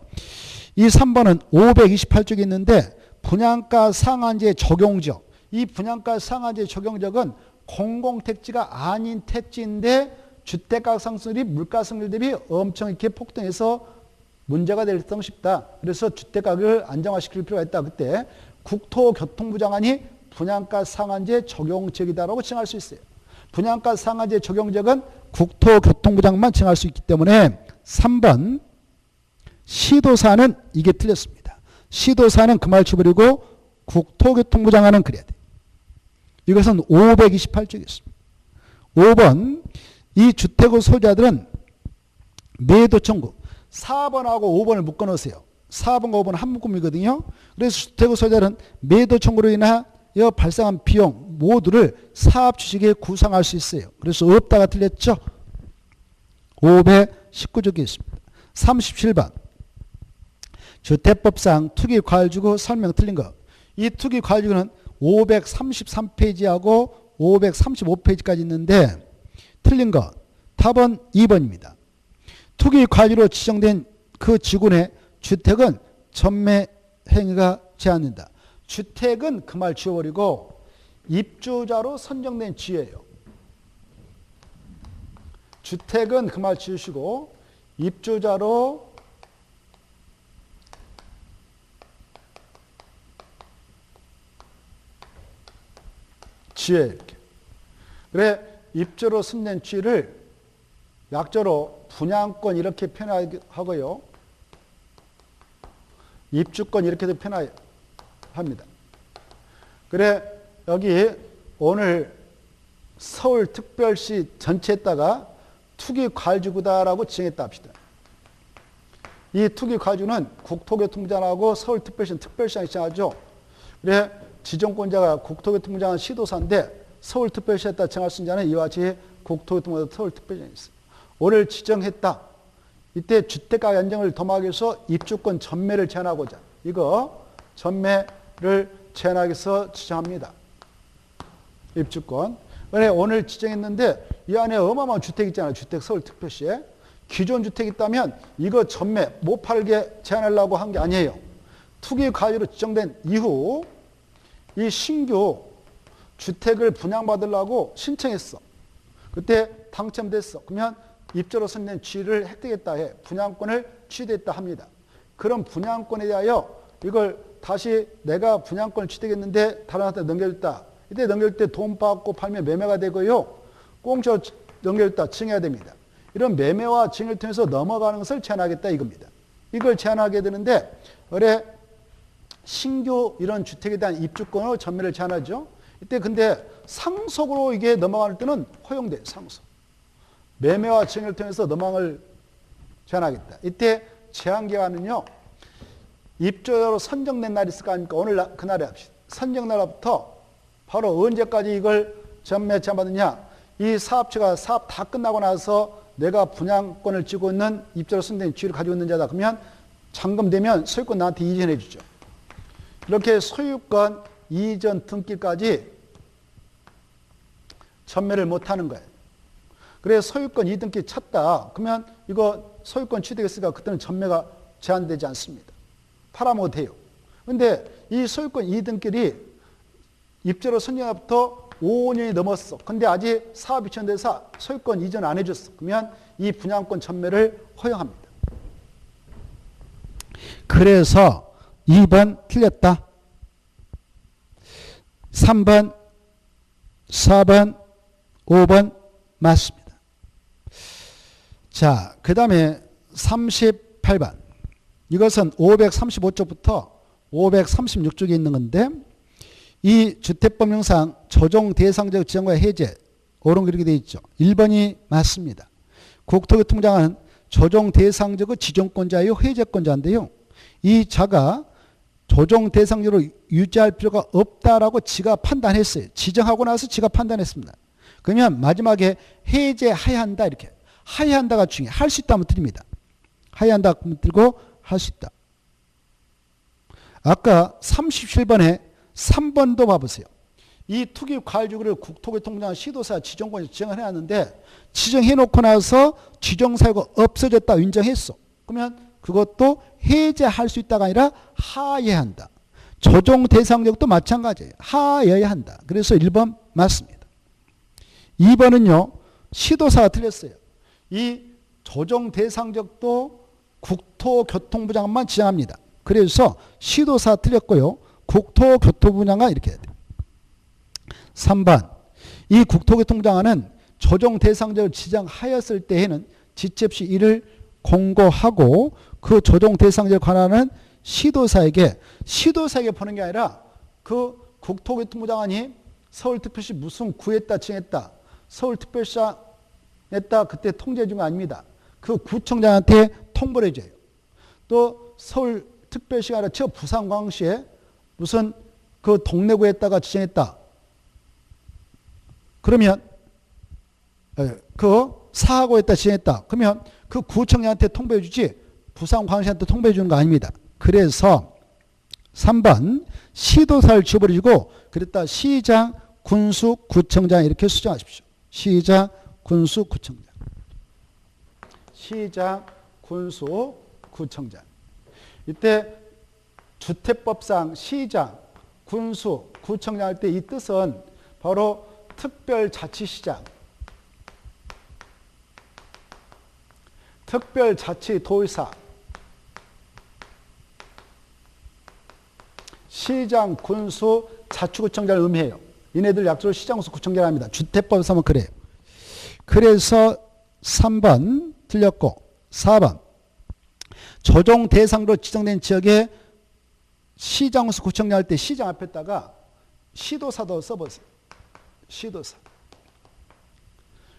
이 3번은 528쪽에 있는데, 분양가 상한제 적용적. 이 분양가 상한제 적용적은 공공택지가 아닌 택지인데 주택가격 상승률이 물가 상승률 대비 엄청 이렇게 폭등해서 문제가 될 등 싶다. 그래서 주택가격을 안정화시킬 필요가 있다. 그때 국토교통부 장관이 분양가 상한제 적용적이다라고 칭할 수 있어요. 분양가 상한제 적용적은 국토교통부 장관만 칭할 수 있기 때문에 3번 시도사는 이게 틀렸습니다. 시도사는 그 말 쳐버리고 국토교통부 장관은 그래야 돼. 이것은 528쪽이었습니다. 5번, 이 주택의 소유자들은 매도 청구. 4번하고 5번을 묶어놓으세요. 4번과 5번은 한 묶음이거든요. 그래서 주택의 소유자는 매도 청구로 인하여 발생한 비용 모두를 사업 주식에 구상할 수 있어요. 그래서 없다가 틀렸죠. 519쪽에 있습니다. 37번. 주택법상 투기과열주고 설명 틀린 거. 이 투기과열주고는 533페이지하고 535페이지까지 있는데 틀린 거. 답은 2번입니다. 투기과열주로 지정된 그 지구내 주택은 전매 행위가 제한된다. 주택은 그 말 지워버리고 입주자로 선정된 지예요. 주택은 그 말 지우시고 입주자로 지혜 이렇게. 그래 입주로 선정된 지를 약조로 분양권 이렇게 표현하고요. 입주권 이렇게도 표현합니다. 그래 여기 오늘 서울특별시 전체에다가 투기과열지구다라고 지정했다 합시다. 이 투기과열지구는 국토교통부장하고 서울특별시는 특별시장이 지정하죠. 그래 지정권자가 국토교통부장은 시도사인데 서울특별시에다 정할 수 있는 자는 이와 같이 국토교통부장 서울특별시장이 있어요. 오늘 지정했다. 이때 주택가격 안정을 도모하기 위해서 입주권 전매를 제한하고자 이거 전매를 제한하기 위해서 지정합니다. 입주권. 오늘 지정했는데 이 안에 어마어마한 주택 있잖아요. 주택 서울특별시에. 기존 주택이 있다면 이거 전매 못 팔게 제한하려고 한 게 아니에요. 투기과열지로 지정된 이후 이 신규 주택을 분양받으려고 신청했어. 그때 당첨됐어. 그러면 입주로 선정된 지위를 획득했다 해. 분양권을 취득했다 합니다. 그런 분양권에 대하여 이걸 다시 내가 분양권을 취득했는데 다른 한테 넘겨줬다. 이때 넘겨줄 때 돈 받고 팔면 매매가 되고요. 공짜로 넘겨줬다. 증여해야 됩니다. 이런 매매와 증여를 통해서 넘어가는 것을 제한하겠다 이겁니다. 이걸 제한하게 되는데 그래 신규 이런 주택에 대한 입주권으로 전매를 제한하죠. 이때 근데 상속으로 이게 넘어갈 때는 허용돼. 상속. 매매와 증여를 통해서 넘어갈 제한하겠다. 이때 제한기간은요. 입주자로 선정된 날이 있을 거 아닙니까? 오늘 그날에 합시다. 선정날부터 바로 언제까지 이걸 전매 제한받느냐. 이 사업체가 사업 다 끝나고 나서 내가 분양권을 쥐고 있는 입주자로 선정된 지위를 가지고 있는 자다. 그러면 잔금되면 소유권 나한테 이전해 주죠. 이렇게 소유권 이전 등기까지 전매를 못하는 거예요. 그래 소유권 이등기 찼다. 그러면 이거 소유권 취득했으니까 그때는 전매가 제한되지 않습니다. 팔아먹어도 돼요. 그런데 이 소유권 이등기를 입주로 선정부터 5년이 넘었어. 근데 아직 사업이 지연돼서 소유권 이전 안 해줬어. 그러면 이 분양권 전매를 허용합니다. 그래서 2번 틀렸다. 3번, 4번, 5번 맞습니다. 자, 그 다음에 38번. 이것은 535쪽부터 536쪽에 있는 건데 이 주택법령상 조정 대상적 지정과 해제 옳은 그렇게 되어 있죠. 1번이 맞습니다. 국토교통부장은 조정 대상적 지정권자요 해제권자인데요. 이 자가 조정 대상자로 유지할 필요가 없다라고 지가 판단했어요. 지정하고 나서 지가 판단했습니다. 그러면 마지막에 해제해야 한다 이렇게. 해야 한다가 중요해. 할 수 있다면 드립니다. 해야 한다 하면 들고 할 수 있다. 아까 37번에 3번도 봐보세요. 이 투기과열지구를 국토교통부장 시도사 지정권이 지정을 해놨는데 지정해놓고 나서 지정사유가 없어졌다 인정했어. 그러면 그것도 해제할 수 있다가 아니라 하해야 한다. 조정 대상적도 마찬가지예요. 하여야 한다. 그래서 1번 맞습니다. 2번은요. 시도사가 틀렸어요. 이 조정 대상적도 국토교통부장만 지정합니다. 그래서 시도사 틀렸고요. 국토교통부장가 이렇게 해야 돼요. 3번 이 국토교통부장은 조정 대상적을 지정하였을 때에는 지체 없이 이를 공고하고 그 조정 대상자에 관한은 시도사에게 보는 게 아니라 그 국토교통부장관이 서울특별시 무슨 구했다 칭했다 서울특별시장 냈다 그때 통지해 준 거 아닙니다. 그 구청장한테 통보를 해줘요. 또 서울특별시가 아니라 저 부산광시에 무슨 그 동래구에다가 지정했다. 그러면 그 사하구에다 지정했다. 그러면 그 구청장한테 통보해 주지 부산광시한테 통보해 주는 거 아닙니다. 그래서 3번 시도사를 지워버리고 그랬다 시장, 군수, 구청장 이렇게 수정하십시오. 시장, 군수, 구청장. 시장, 군수, 구청장. 이때 주택법상 시장, 군수, 구청장 할 때 이 뜻은 바로 특별자치시장, 특별자치도의사, 시장, 군수, 자치구청장을 의미해요. 이네들 약조로 시장수 구청장을 합니다. 주택법상은 그래요. 그래서 3번 틀렸고 4번 조정 대상으로 지정된 지역에 시장수 구청장 할 때 시장 앞에다가 시도사도 써보세요. 시도사.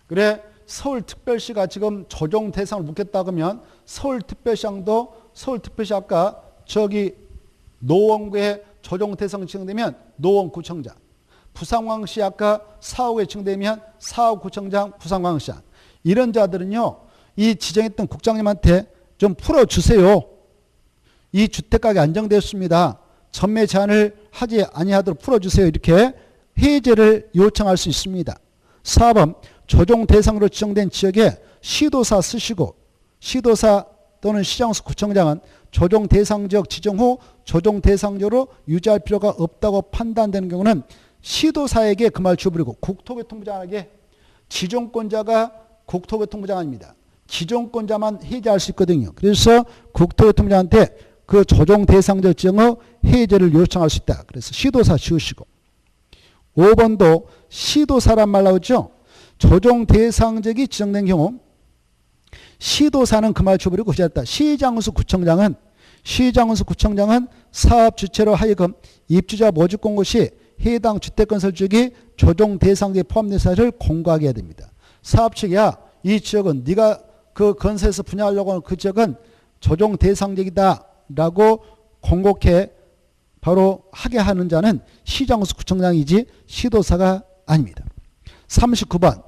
그래 서울특별시가 지금 조정 대상을 묻겠다 그러면 서울특별시장도 서울특별시 아까 저기 노원구에 조정 대상 지정되면 노원구청장, 부산광역시 아까 사옥에 지정되면 사옥구청장, 부산광역시장. 이런 자들은요 이 지정했던 국장님한테 좀 풀어주세요. 이 주택가격이 안정되었습니다. 전매 제한을 하지 아니하도록 풀어주세요. 이렇게 해제를 요청할 수 있습니다. 4번 조정 대상으로 지정된 지역에 시도사 쓰시고 시도사 또는 시장수 구청장은 조정 대상 지역 지정 후 조정 대상지역으로 유지할 필요가 없다고 판단되는 경우는 시도사에게 그 말 주어버리고 국토교통부장에게 지정권자가 국토교통부장입니다. 지정권자만 해제할 수 있거든요. 그래서 국토교통부장한테 그 조정 대상지역 지정 후 해제를 요청할 수 있다. 그래서 시도사 지으시고 5번도 시도사란 말 나오죠. 조정 대상지역이 지정된 경우 시도사는 그 말 줘버리고 그자였다. 시장수 구청장은 사업 주체로 하여금 입주자 모집 공고 시 해당 주택건설 지역이 조정 대상지역에 포함된 사실을 공고하게 해야 됩니다. 사업 측이야 이 지역은 네가 그 건설에서 분양하려고 하는 그 지역은 조정 대상지역이다 라고 공고해 바로 하게 하는 자는 시장수 구청장이지 시도사가 아닙니다. 39번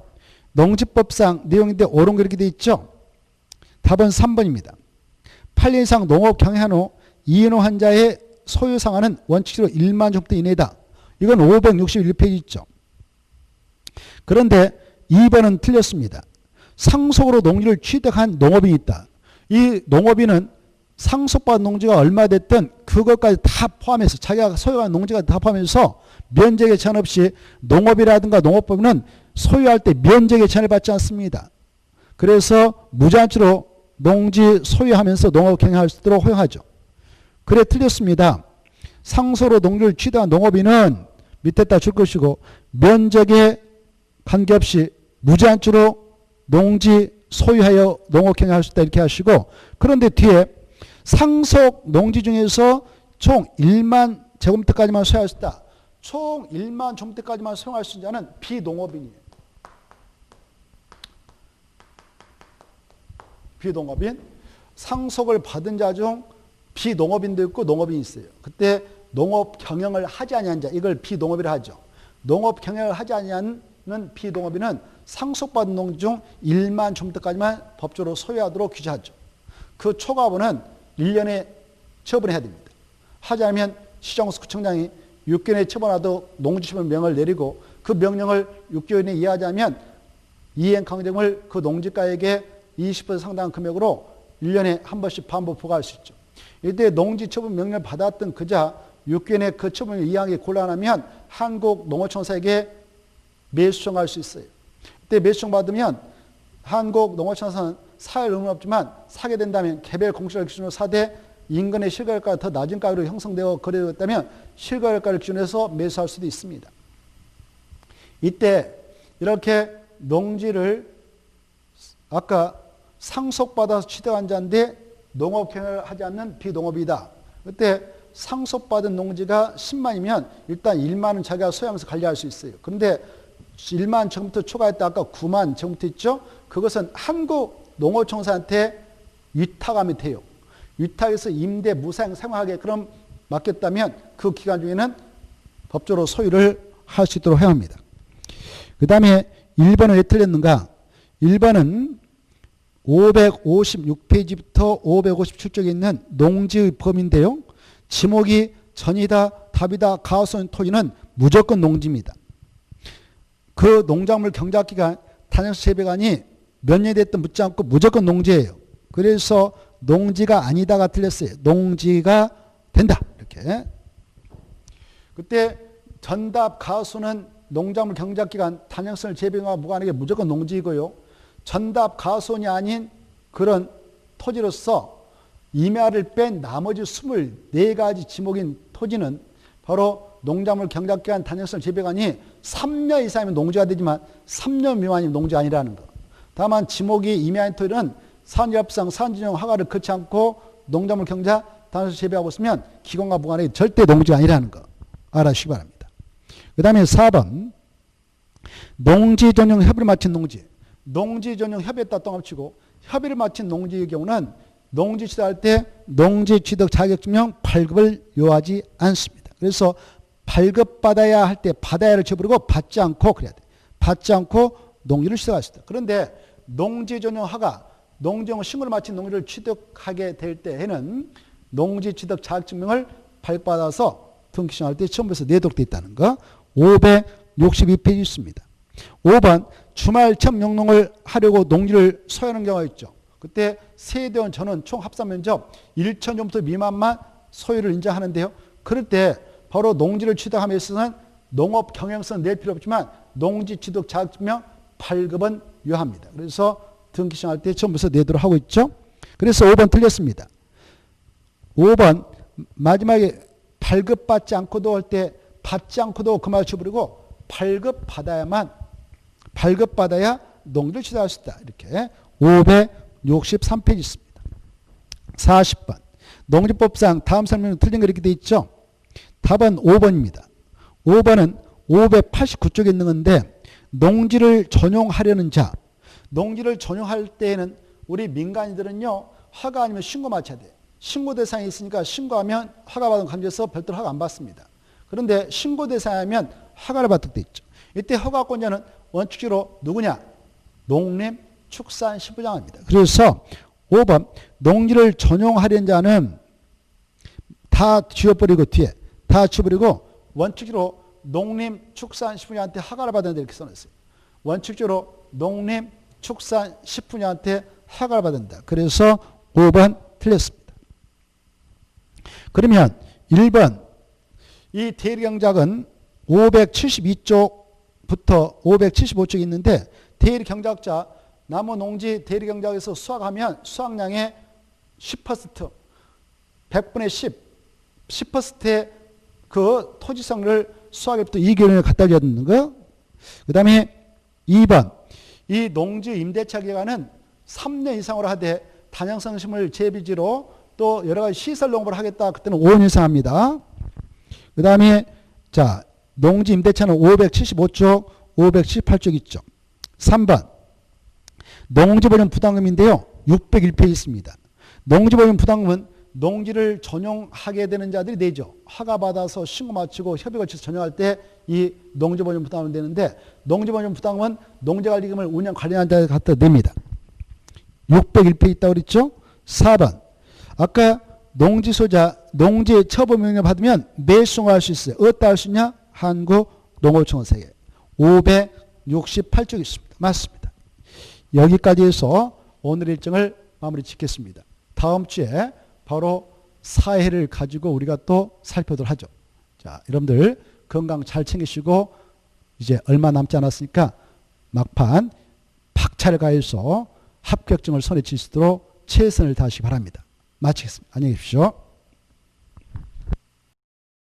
농지법상 내용인데 옳은 거 이렇게 돼 있죠. 답은 3번입니다. 8년 이상 농업 경영한 후 이인호 환자의 소유 상한은 원칙적으로 1만 제곱미터 이내다. 이건 561페이지 있죠. 그런데 2번은 틀렸습니다. 상속으로 농지를 취득한 농업인이 있다. 이 농업인은 상속받은 농지가 얼마 됐든 그것까지 다 포함해서 자기가 소유한 농지가 다 포함해서 면적에 제한 없이 농업이라든가 농업법인은 소유할 때 면적에 제한을 받지 않습니다. 그래서 무제한치로 농지 소유하면서 농업 경영할 수 있도록 허용하죠. 그래 틀렸습니다. 상속으로 농지를 취득한 농업인은 밑에다 줄 것이고 면적에 관계없이 무제한치로 농지 소유하여 농업 경영할 수 있다 이렇게 하시고 그런데 뒤에 상속 농지 중에서 총 1만 제곱미터까지만 소유할 수 있다. 총 1만 제곱미터까지만 소유할 수 있는 자는 비농업인이에요. 비농업인. 상속을 받은 자 중 비농업인도 있고 농업인이 있어요. 그때 농업 경영을 하지 아니한 자 이걸 비농업이라 하죠. 농업 경영을 하지 아니하는 비농업인은 상속받은 농지 중 1만 제곱미터까지만 법적으로 소유하도록 규제하죠. 그 초과분은 1년에 처분해야 됩니다. 하지 않으면 시장수 구청장이 6개월에 처분하도록 농지처분 명을 내리고 그 명령을 6개월 이내에 이해하지 않으면 이행 강제금을 그 농지가액의 20% 상당한 금액으로 1년에 한 번씩 반복 부과할 수 있죠. 이때 농지처분 명령을 받았던 그자 6개월 내에 그 처분을 이행하기 곤란하면 한국농어청사에게 매수청할 수 있어요. 이때 매수청 받으면 한국농어청사는 사할 의무는 없지만 사게 된다면 개별 공시를 기준으로 사되 인근의 실거래가가 더 낮은 가격으로 형성되어 거래되었다면 실거래가를 기준해서 매수할 수도 있습니다. 이때 이렇게 농지를 아까 상속받아서 취득한 자인데 농업 경영을 하지 않는 비농업이다. 그때 상속받은 농지가 10만이면 일단 1만은 자기가 소유하면서 관리할 수 있어요. 그런데 1만 제곱미터 초과했다 아까 9만 제곱미터 있죠? 그것은 한국농어청사한테 위탁하면 돼요. 위탁해서 임대 무상 생활하게 그럼 맡겼다면 그 기간 중에는 법적으로 소유를 할 수 있도록 해야 합니다. 그 다음에 1번은 왜 틀렸는가? 1번은 556페이지부터 557쪽에 있는 농지의 범위인데요. 지목이 전이다, 답이다, 가소인 토지는 무조건 농지입니다. 그 농작물 경작기간, 단양수 재배관이 몇 년이 됐든 묻지 않고 무조건 농지예요. 그래서 농지가 아니다가 틀렸어요. 농지가 된다. 이렇게. 그때 전답 가수는 농작물 경작기간 단양성을 재배와 무관하게 무조건 농지이고요. 전답 가수원이 아닌 그런 토지로서 임야를 뺀 나머지 24가지 지목인 토지는 바로 농작물 경작기간 단양성 재배관이 3년 이상이면 농지가 되지만 3년 미만이면 농지가 아니라는 거. 다만 지목이 임야인 토지는 산업상 산진용 허가를 거치 않고 농작물 경작 단양성 재배하고 있으면 기관과 무관하게 절대 농지가 아니라는 거 알아주시기 바랍니다. 그 다음에 4번 농지 전용 협의를 마친 농지. 농지 전용 협의에 따라 동합치고 협의를 마친 농지의 경우는 농지 취득할 때 농지 취득 자격증명 발급을 요하지 않습니다. 그래서 발급받아야 할 때 받아야를 쳐버리고 받지 않고 그래야 돼. 받지 않고 농지를 취득할 수 있다. 그런데 농지 전용 허가, 농지 전용 신고를 마친 농지를 취득하게 될 때에는 농지 취득 자격증명을 발급받아서 등기 신청할 때 처음부터 내도록 되어 있다는 거. 562페이지 있습니다. 5번 주말 체험용농을 하려고 농지를 소유하는 경우가 있죠. 그때 세대원 전원 총 합산 면적 1,000제곱미터 미만만 소유를 인정하는데요. 그럴 때 바로 농지를 취득함에 있어서는 농업 경영성 낼 필요 없지만 농지 취득 자격증명 발급은 요합니다. 그래서 등기 신청할 때 처음부터 내도록 하고 있죠. 그래서 5번 틀렸습니다. 5번 마지막에 발급받지 않고도 할 때 받지 않고도 그 말을 쳐버리고 발급받아야 농지를 취득할 수 있다. 이렇게 563페이지 있습니다. 40번 농지법상 다음 설명은 틀린 거 이렇게 돼 있죠. 답은 5번입니다. 5번은 589쪽에 있는 건데 농지를 전용하려는 자. 농지를 전용할 때에는 우리 민간인들은요. 허가 아니면 신고 맞춰야 돼. 신고 대상이 있으니까 신고하면 허가받은 감지에서 별도로 허가 안 받습니다. 그런데 신고 대상이면 허가를 받도록 돼 있죠. 이때 허가권자는 원칙적으로 누구냐? 농림축산식부장입니다. 그래서 5번 농지를 전용하려는 자는 다 지워버리고 뒤에 다 지워버리고 원칙적으로 농림축산식품자한테 허가를 받아야 돼 이렇게 써놨어요. 원칙적으로 농림축산식품자한테 허가를 받는다. 그래서 5번 틀렸습니다. 그러면 1번 이 대리경작은 572쪽부터 575쪽이 있는데 대리경작자 나무 농지 대리경작에서 수확하면 수확량의 10% 100분의 10%의 그 토지성을 수확에부터 2개월에 갖다 줘야 되는 거. 그 다음에 2번 이 농지 임대차 기간은 3년 이상으로 하되 단양성심을 재비지로 또 여러 가지 시설 농업을 하겠다. 그때는 5년 이상 합니다. 그 다음에 자 농지 임대차는 575쪽, 578쪽 있죠. 3번 농지보존 부담금인데요. 601페이지 있습니다. 농지보존 부담금은 농지를 전용하게 되는 자들이 내죠. 허가받아서 신고 마치고 협의 거쳐서 전용할 때 이 농지보존 부담금이 되는데 농지보존 부담금은 농지관리금을 운영 관리하는 자에 갖다 냅니다. 601페이지 있다고 그랬죠. 4번 아까 농지소자 농지 처분명령 받으면 매수할 수 있어요. 어디다 할 수 있냐? 한국농업청원세계 568쪽 있습니다. 맞습니다. 여기까지 해서 오늘 일정을 마무리 짓겠습니다. 다음 주에 바로 사회를 가지고 우리가 또 살펴보도록 하죠. 자, 여러분들 건강 잘 챙기시고 이제 얼마 남지 않았으니까 막판 박차를 가해서 합격증을 손에 쥘 수 있도록 최선을 다하시기 바랍니다. 마치겠습니다. 안녕히 계십시오.